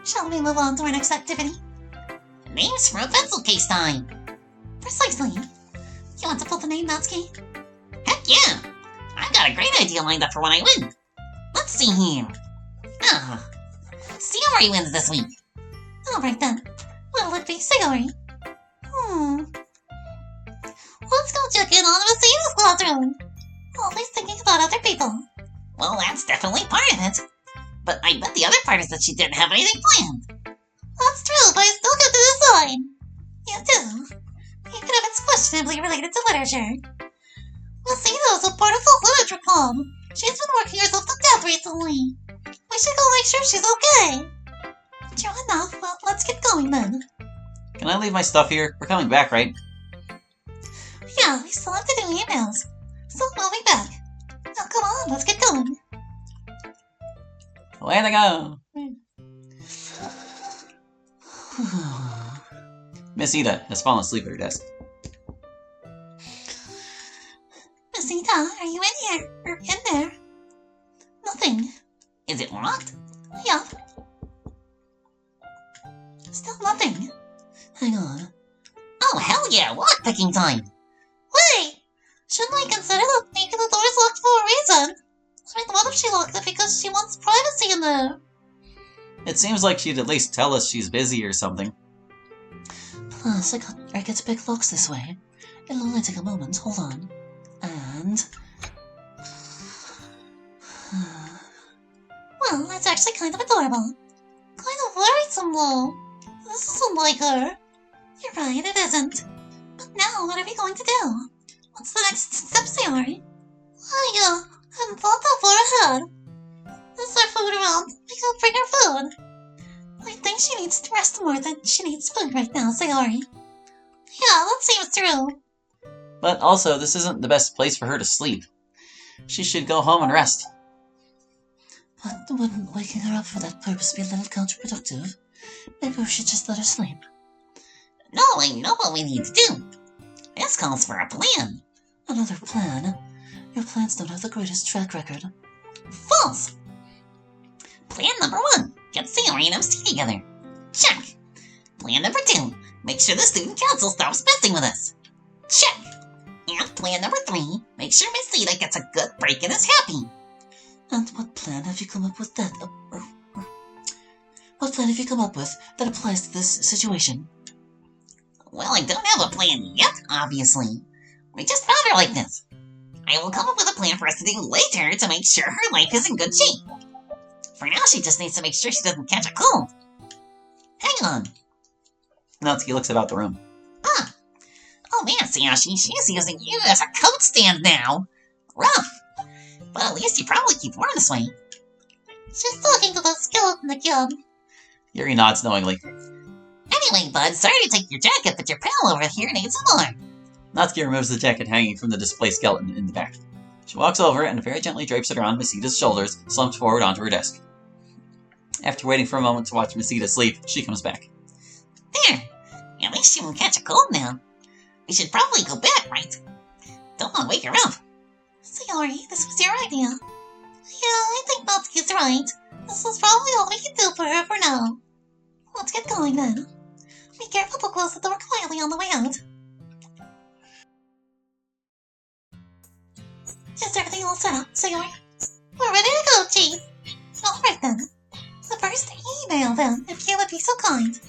Shall we move on to our next activity? Names for a pencil case time! Precisely. You want to pull the name, Natsuki? Heck yeah! I've got a great idea lined up for when I win. Let's see here. Sayori wins this week. Alright then. What'll it be, Sayori? Let's go check in on Masita's classroom. Always thinking about other people. Well, that's definitely part of it. But I bet the other part is that she didn't have anything planned. That's true, but I still get to decide. You do. Even if it's questionably related to literature. Masita is a part of the literature club. She's been working herself to death recently. We should go make sure she's okay. True enough. Well, let's get going then. Can I leave my stuff here? We're coming back, right? Yeah, we still have to do emails. So we'll be back. Now come on, let's get going. Way to go! Miss Ida has fallen asleep at her desk. Miss Ida, are you in here? Or in there? Nothing. Is it locked? Yup. Still nothing. Hang on. Oh, hell yeah, lockpicking time! Wait! Shouldn't I consider that maybe the door's locked for a reason? I mean, what if she locked it because she wants privacy in there? It seems like she'd at least tell us she's busy or something. Plus, I get to pick locks this way. It'll only take a moment, hold on. And... well, that's actually kind of adorable. Kind of worrisome, though. This isn't like her. You're right, it isn't. But now, what are we going to do? What's the next step, Sayori? I hadn't thought that far ahead. Is there food around? We can bring her food. I think she needs to rest more than she needs food right now, Sayori. Yeah, that seems true. But also, this isn't the best place for her to sleep. She should go home and rest. But wouldn't waking her up for that purpose be a little counterproductive? Maybe we should just let her sleep. No, I know what we need to do. This calls for a plan. Another plan? Your plans don't have the greatest track record. False! Plan number 1. Get Sayori and MC together. Check. Plan number 2. Make sure the student council stops messing with us. Check. And plan number 3. Make sure Miss Ida gets a good break and is happy. And what plan have you come up with that... what plan have you come up with that applies to this situation? Well, I don't have a plan yet, obviously. We just found her like this. I will come up with a plan for us to do later to make sure her life is in good shape. For now, she just needs to make sure she doesn't catch a cold. Hang on. Natsuki looks about the room. Oh man, Sayashi, she's using you as a coat stand now. Rough. But at least you probably keep warm this way. She's talking to the skeleton again. Yuri nods knowingly. Anyway, bud, sorry to take your jacket, but your pal over here needs some more. Natsuki removes the jacket hanging from the display skeleton in the back. She walks over and very gently drapes it around Miss Ida's shoulders, slumped forward onto her desk. After waiting for a moment to watch Miss Ida sleep, she comes back. There! At least she won't catch a cold now. We should probably go back, right? Don't want to wake her up. Sayori, this was your idea. Yeah, I think Natsuki's right. This is probably all we can do for her for now. Let's get going then. Be careful to close the door quietly on the way out. Is everything all set up, Sayori? We're ready to go, Chief. Alright then. The first email then, if you would be so kind.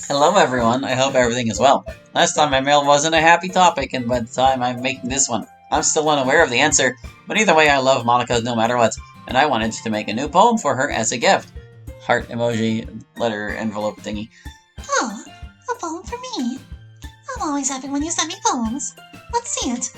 Hello everyone, I hope everything is well. Last time my mail wasn't a happy topic, and by the time I'm making this one, I'm still unaware of the answer. But either way, I love Monica no matter what, and I wanted to make a new poem for her as a gift. Heart emoji, letter, envelope thingy. Oh, a poem for me. I'm always happy when you send me poems. Let's see it.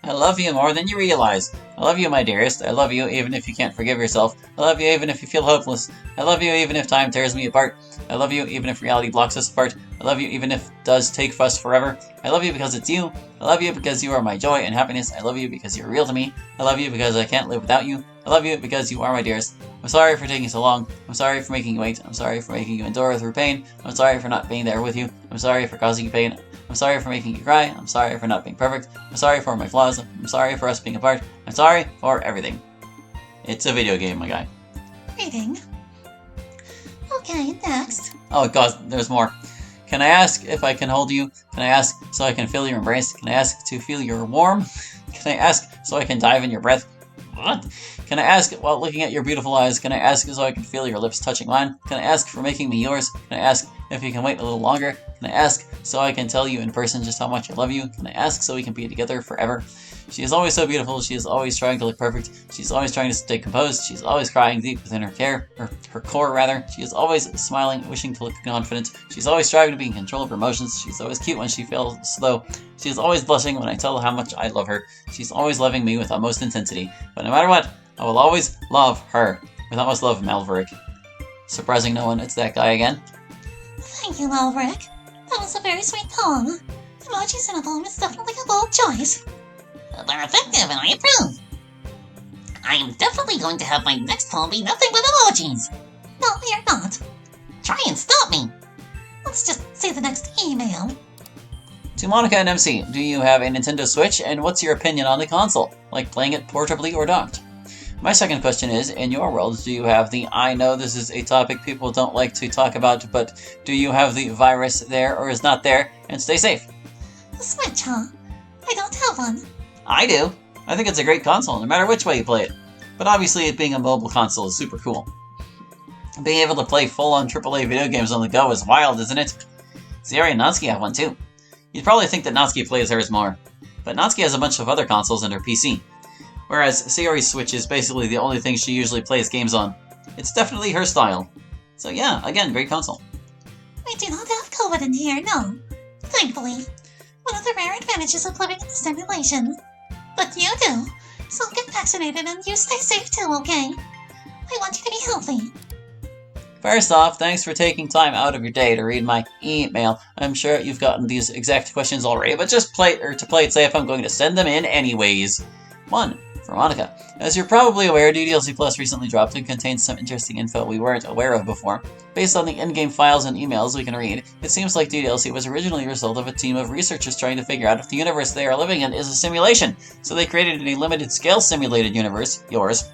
I love you more than you realize. I love you, my dearest. I love you even if you can't forgive yourself. I love you even if you feel hopeless. I love you even if time tears me apart. I love you even if reality blocks us apart. I love you even if it does take us forever. I love you because it's you. I love you because you are my joy and happiness. I love you because you're real to me. I love you because I can't live without you. I love you because you are my dearest. I'm sorry for taking so long. I'm sorry for making you wait. I'm sorry for making you endure through pain. I'm sorry for not being there with you. I'm sorry for causing you pain. I'm sorry for making you cry. I'm sorry for not being perfect. I'm sorry for my flaws. I'm sorry for us being apart. I'm sorry for everything. It's a video game, my guy. Reading. Okay, next. Oh god, there's more. Can I ask if I can hold you? Can I ask so I can feel your embrace? Can I ask to feel your warm? Can I ask so I can dive in your breath? What? Can I ask while looking at your beautiful eyes? Can I ask so I can feel your lips touching mine? Can I ask for making me yours? Can I ask if you can wait a little longer? Can I ask so I can tell you in person just how much I love you? Can I ask so we can be together forever? She is always so beautiful. She is always trying to look perfect. She's always trying to stay composed. She's always crying deep within her core rather. She is always smiling, wishing to look confident. She's always striving to be in control of her emotions. She's always cute when she feels slow. She is always blushing when I tell her how much I love her. She's always loving me with utmost intensity. But no matter what, I will always love her. With utmost love, Malverick. Surprising no one, it's that guy again. Thank you, Malverick. That was a very sweet poem. Emojis in a poem is definitely a bold choice. They're effective and I approve. I am definitely going to have my next poem be nothing but emojis. No, you're not. Try and stop me. Let's just say the next email. To Monica and MC, do you have a Nintendo Switch, and what's your opinion on the console? Like playing it portably or docked? My second question is, in your world, do you have the, I know this is a topic people don't like to talk about, but do you have the virus there or is not there, and stay safe? The Switch, huh? I don't have one. I do. I think it's a great console, no matter which way you play it. But obviously, it being a mobile console is super cool. Being able to play full-on AAA video games on the go is wild, isn't it? Sayori and Natsuki have one too. You'd probably think that Natsuki plays hers more, but Natsuki has a bunch of other consoles and her PC. Whereas Sayori's Switch is basically the only thing she usually plays games on. It's definitely her style. So yeah, again, great console. We do not have COVID in here, no. Thankfully. One of the rare advantages of living in the simulation. But you do. So get vaccinated and you stay safe too, okay? I want you to be healthy. First off, thanks for taking time out of your day to read my email. I'm sure you've gotten these exact questions already, but to play it safe, I'm going to send them in anyways. 1. For Monica. As you're probably aware, DDLC Plus recently dropped and contains some interesting info we weren't aware of before. Based on the in-game files and emails we can read, it seems like DDLC was originally a result of a team of researchers trying to figure out if the universe they are living in is a simulation. So they created a limited-scale simulated universe, yours,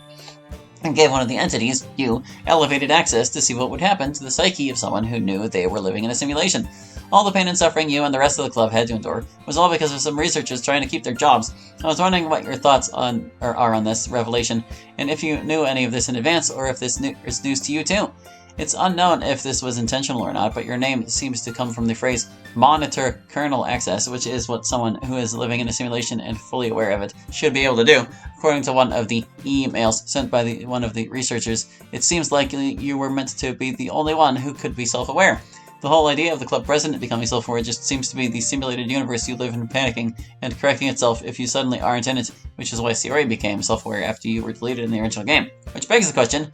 and gave one of the entities, you, elevated access to see what would happen to the psyche of someone who knew they were living in a simulation. All the pain and suffering you and the rest of the club had to endure was all because of some researchers trying to keep their jobs. I was wondering what your thoughts are on this revelation, and if you knew any of this in advance, or if this is news to you too. It's unknown if this was intentional or not, but your name seems to come from the phrase monitor kernel access, which is what someone who is living in a simulation and fully aware of it should be able to do. According to one of the emails sent by one of the researchers, it seems likely you were meant to be the only one who could be self-aware. The whole idea of the club president becoming self-aware just seems to be the simulated universe you live in panicking and correcting itself if you suddenly aren't in it, which is why Sayori became self-aware after you were deleted in the original game. Which begs the question,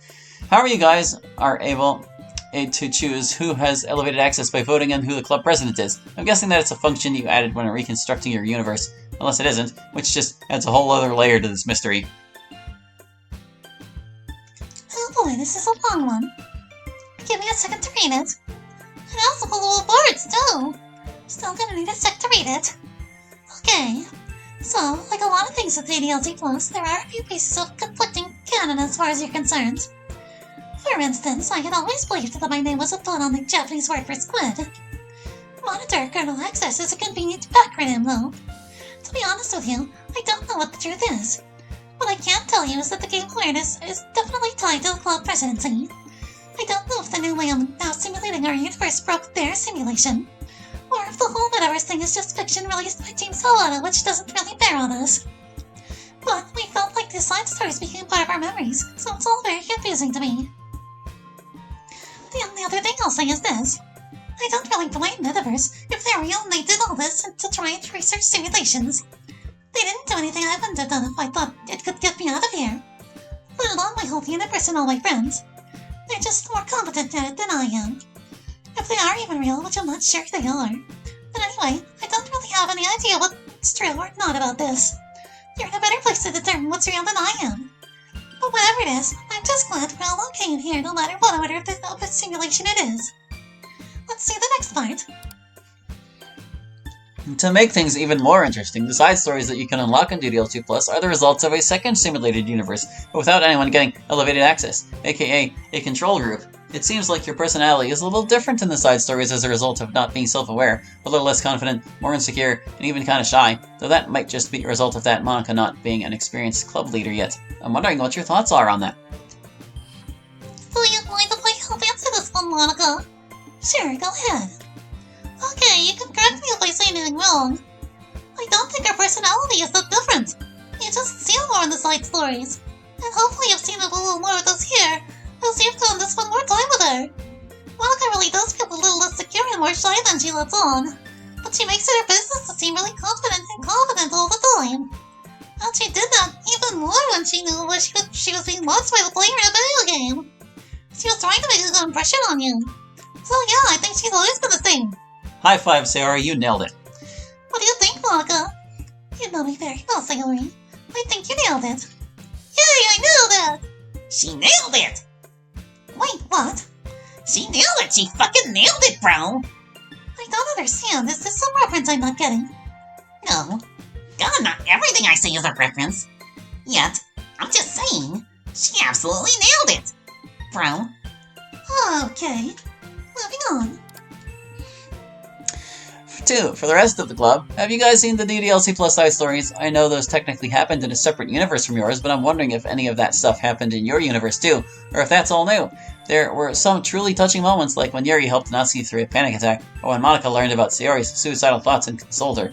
how are you guys able to choose who has elevated access by voting on who the club president is? I'm guessing that it's a function you added when reconstructing your universe, unless it isn't, which just adds a whole other layer to this mystery. Oh boy, this is a long one. Give me a second to read it. And also the little words, too. Still gonna need a sec to read it. Okay. So, like a lot of things with DDLC Plus, there are a few pieces of conflicting canon as far as you're concerned. For instance, I had always believed that my name was a pun on the Japanese word for squid. Monitor kernel access is a convenient acronym, though. To be honest with you, I don't know what the truth is. What I can tell you is that the game awareness is definitely tied to the club presidency. I don't know if the new way I'm now simulating our universe broke their simulation, or if the whole metaverse thing is just fiction released by Team Solana, which doesn't really bear on us. But we felt like these side stories became part of our memories, so it's all very confusing to me. The only other thing I'll say is this. I don't really blame Metaverse if they're real and they did all this to try and research simulations. They didn't do anything I wouldn't have done if I thought it could get me out of here. Let alone my whole universe and all my friends. They're just more competent at it than I am. If they are even real, which I'm not sure they are. But anyway, I don't really have any idea what's true or not about this. You're in a better place to determine what's real than I am. But whatever it is, I'm just glad we're all okay in here no matter what order of the simulation it is. Let's see the next part. To make things even more interesting, the side stories that you can unlock in DDLC Plus are the results of a second simulated universe, but without anyone getting elevated access, aka a control group. It seems like your personality is a little different in the side stories as a result of not being self-aware, a little less confident, more insecure, and even kind of shy, though that might just be a result of that Monica not being an experienced club leader yet. I'm wondering what your thoughts are on that. So you'd like to help answer this one, Monica? Sure, go ahead. Okay, you can correct me if I say anything wrong. I don't think her personality is that different. You just see more in the side stories. And hopefully you've seen it a little more with us here, as you've done to spend more time with her. Monica really does feel a little less secure and more shy than she lets on. But she makes it her business to seem really confident and confident all the time. And she did that even more when she knew what she was being watched by the player in a video game. She was trying to make a good impression on you. So yeah, I think she's always been the same. High five, Sayori, you nailed it. What do you think, Monica? You know me very well, Sayori. I think you nailed it. Yay, I nailed it! She nailed it! Wait, what? She nailed it! She fucking nailed it, bro! I don't understand. Is this some reference I'm not getting? No. God, not everything I say is a reference. Yet, I'm just saying, she absolutely nailed it! Bro. Okay. Moving on. 2. For the rest of the club, have you guys seen the DDLC Plus side stories? I know those technically happened in a separate universe from yours, but I'm wondering if any of that stuff happened in your universe too, or if that's all new. There were some truly touching moments, like when Yuri helped Natsuki through a panic attack, or when Monica learned about Sayori's suicidal thoughts and consoled her.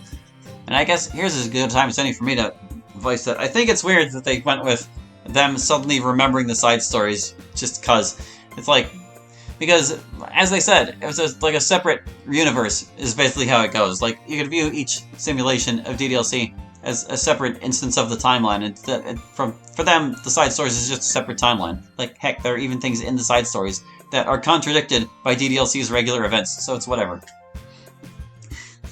And I guess here's as good a time as any for me to voice that. I think it's weird that they went with them suddenly remembering the side stories, just cause. It's like, because, as they said, it was like a separate universe is basically how it goes. Like, you could view each simulation of DDLC as a separate instance of the timeline, and for them, the side stories is just a separate timeline. Like, heck, there are even things in the side stories that are contradicted by DDLC's regular events, so it's whatever.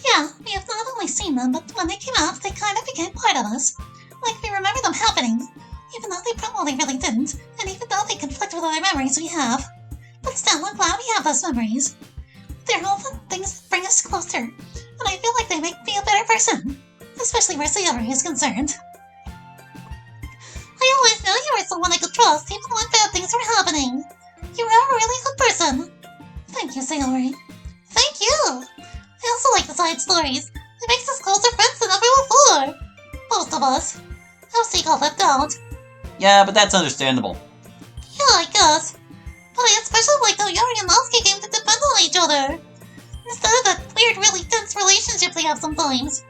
Yeah, we have not only seen them, but when they came out, they kind of became part of us. Like, we remember them happening, even though they probably really didn't, and even though they conflict with other memories we have. But still, I'm glad we have those memories. They're all the things that bring us closer, and I feel like they make me a better person, especially where Sayori is concerned. I always knew you were someone I could trust, even when bad things were happening. You are a really good person. Thank you, Sayori. Thank you! I also like the side stories. It makes us closer friends than ever before. Most of us. I'll see all left out. Yeah, but that's understandable. Yeah, I guess. But I especially like how Yuri and Natsuki came to depend on each other, instead of that weird, really tense relationship they have sometimes.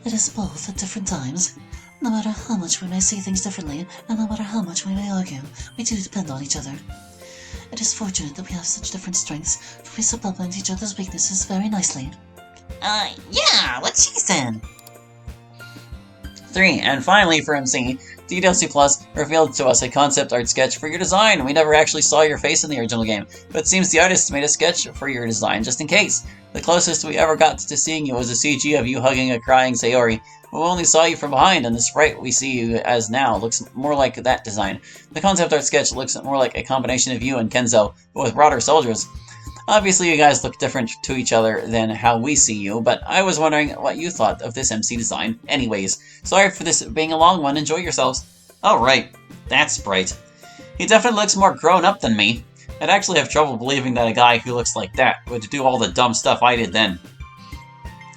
It is both at different times. No matter how much we may see things differently, and no matter how much we may argue, we do depend on each other. It is fortunate that we have such different strengths, for we supplement each other's weaknesses very nicely. Yeah, what she said. 3. And finally for MC, DDLC Plus revealed to us a concept art sketch for your design. We never actually saw your face in the original game, but it seems the artist made a sketch for your design just in case. The closest we ever got to seeing you was a CG of you hugging a crying Sayori. We only saw you from behind, and the sprite we see you as now looks more like that design. The concept art sketch looks more like a combination of you and Kenzo, but with broader shoulders. Obviously, you guys look different to each other than how we see you, but I was wondering what you thought of this MC design. Anyways, sorry for this being a long one. Enjoy yourselves. Oh, right. That sprite. He definitely looks more grown up than me. I'd actually have trouble believing that a guy who looks like that would do all the dumb stuff I did then.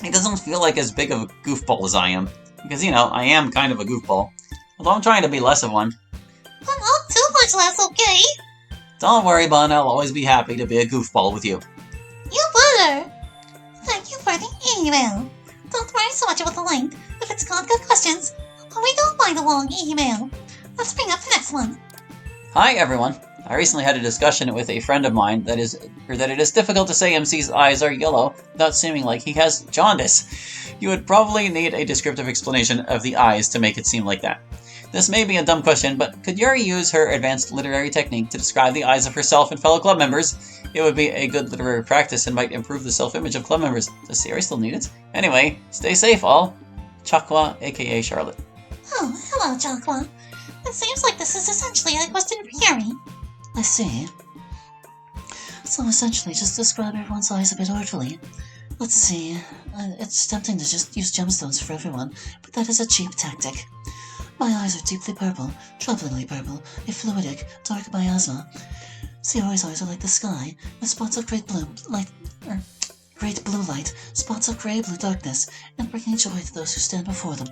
He doesn't feel like as big of a goofball as I am. Because, you know, I am kind of a goofball. Although I'm trying to be less of one. But not too much less, okay? Don't worry, Bun. I'll always be happy to be a goofball with you. You better! Thank you for the email. Don't worry so much about the length. If it's got good questions, we don't mind a long email. Let's bring up the next one. Hi, everyone. I recently had a discussion with a friend of mine that it is difficult to say MC's eyes are yellow without seeming like he has jaundice. You would probably need a descriptive explanation of the eyes to make it seem like that. This may be a dumb question, but could Yuri use her advanced literary technique to describe the eyes of herself and fellow club members? It would be a good literary practice and might improve the self-image of club members. Does Sayori still need it? Anyway, stay safe, all. Chakwa, aka Charlotte. Oh, hello, Chakwa. It seems like this is essentially a question for Yuri. I see. So essentially just describe everyone's eyes a bit artfully. Let's see. It's tempting to just use gemstones for everyone, but that is a cheap tactic. My eyes are deeply purple, troublingly purple, a fluidic, dark miasma. Sayori's eyes are like the sky, with spots of great blue light, spots of grey-blue darkness, and bringing joy to those who stand before them.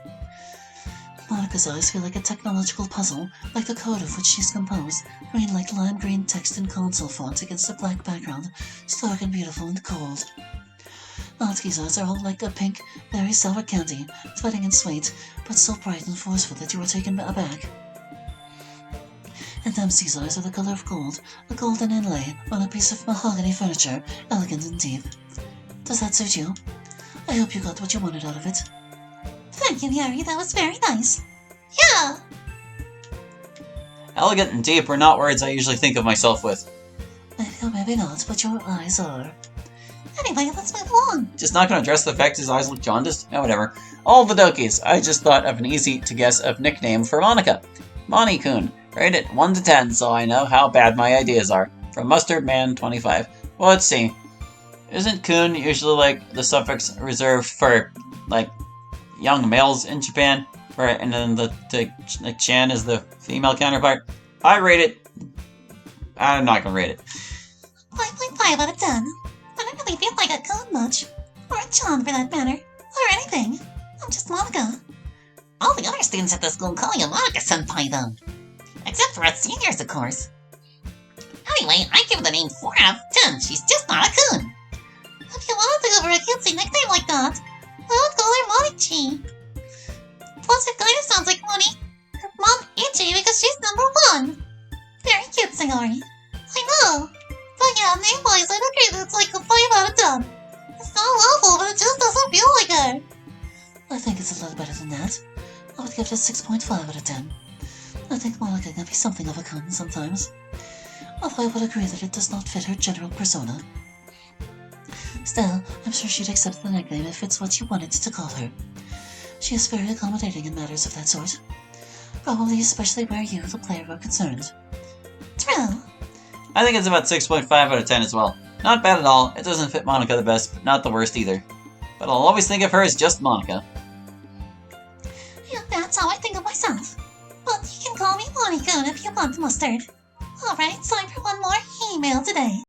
Monika's eyes feel like a technological puzzle, like the code of which she's composed, green like lime green text in console font against a black background, stark and beautiful and cold. Natsuki's eyes are all like a pink, very sour candy, sweating and sweet, but so bright and forceful that you are taken aback. And Dempsey's eyes are the color of gold, a golden inlay on a piece of mahogany furniture, elegant and deep. Does that suit you? I hope you got what you wanted out of it. Thank you, Yuri. That was very nice. Yeah! Elegant and deep are not words I usually think of myself with. Maybe or maybe not, but your eyes are. Anyway, let's move along. Just not gonna address the fact his eyes look jaundiced? No, whatever. All the dokies. I just thought of an easy-to-guess of nickname for Monika. Moni-kun. Rate it 1 to 10 so I know how bad my ideas are. From Mustard Man 25. Well, let's see. Isn't kun usually like the suffix reserved for, like, young males in Japan? Right, and then the chan is the female counterpart? I rate it... I'm not gonna rate it. 5.5 out of 10. I don't really feel like a kun much. Or a chan for that matter. Or anything. I'm just Monika. All the other students at the school call you Monika-senpai, though. Except for us seniors, of course. Anyway, I give the name 4 out of 10. She's just not a kun. If you wanted to go for a cutesy nickname like that, I would call her Monichi. Plus, it kind of sounds like Moni. Her mom Ichi because she's number 1. Very cute, Sayori. I know. But yeah, name-wise, I'd agree that it's like a 5 out of 10. It's not awful, but it just doesn't feel like her. I think it's a little better than that. I would give it a 6.5 out of 10. I think Monika can be something of a kun sometimes. Although I would agree that it does not fit her general persona. Still, I'm sure she'd accept the nickname if it's what you wanted to call her. She is very accommodating in matters of that sort. Probably especially where you, the player, are concerned. True. I think it's about 6.5 out of 10 as well. Not bad at all. It doesn't fit Monika the best, but not the worst either. But I'll always think of her as just Monika. Yeah, that's how I think of myself. But you can call me Moni-kun if you want, Mustard. Alright, time for one more email today.